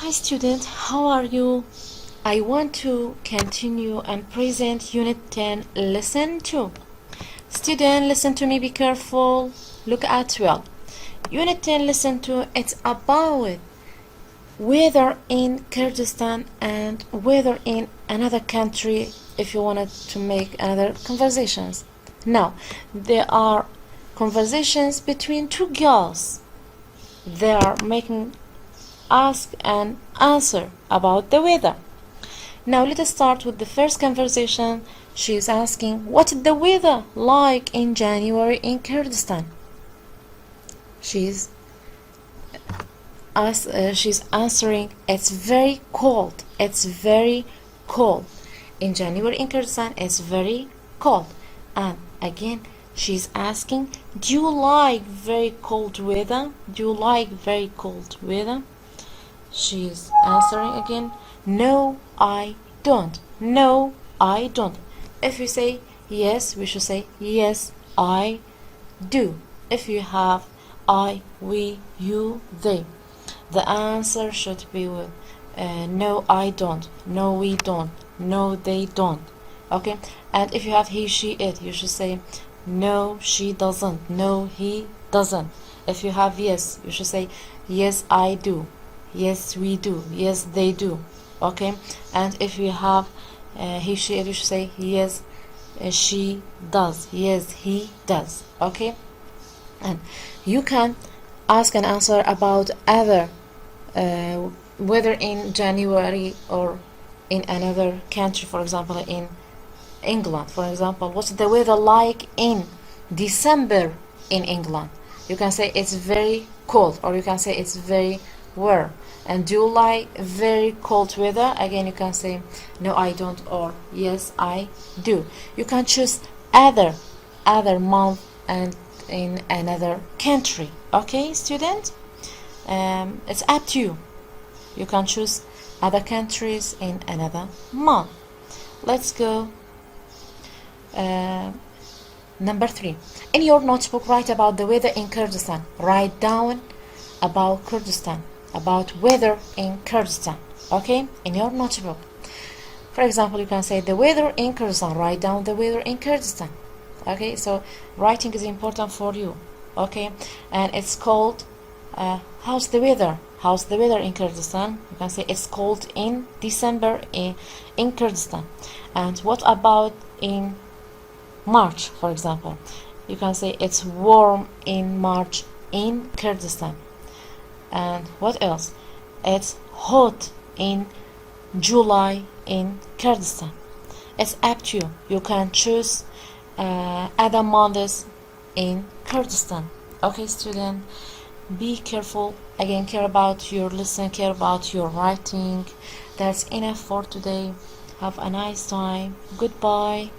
Hi student, how are you? I want to continue and present Unit 10, Lesson 2. Student, listen to me, be careful. Look at 12. Unit 10, Lesson 2, it's about weather in Kyrgyzstan and weather in another country if you wanted to make another conversations. Now, there are conversations between two girls. They are making ask and answer about the weather. Now let us start with the first conversation. She is asking, what is the weather like in January in Kurdistan? She's answering, it's very cold. It's very cold. In January in Kurdistan, it's very cold. And again, she's asking, do you like very cold weather? Do you like very cold weather? She's answering again, no, I don't. No, I don't. If you say yes, we should say yes, I do. If you have I, we, you, they, the answer should be with no, I don't. No, we don't. No, they don't. Okay? And if you have he, she, it, you should say no, she doesn't. No, he doesn't. If you have yes, you should say yes, I do. Yes, we do. Yes, they do. Okay? And if you have he, she, it, you should say yes, she does. Yes, he does. Okay? And you can ask and answer about other whether in January or in another country, for example in England. For example, what's the weather like in December in England? You can say it's very cold, or you can say it's very warm. And do you like very cold weather? Again, you can say no, I don't, or yes, I do. You can choose other month and in another country. Okay, student? It's up to you. You can choose other countries in another month. Let's go. Number 3. In your notebook, write about the weather in Kurdistan. Write down about Kurdistan, about weather in Kurdistan. Okay, in your notebook. For example, you can say the weather in Kurdistan. Write down the weather in Kurdistan. Okay, so writing is important for you. Okay, and it's called how's the weather? How's the weather in Kurdistan? You can say it's cold in December in Kurdistan. And what about in March, for example? You can say it's warm in March in Kurdistan. And what else? It's hot in July in Kurdistan. It's up to you. You can choose other months in Kurdistan. Okay, student, be careful. Again, care about your lesson, care about your writing. That's enough for today. Have a nice time. Goodbye.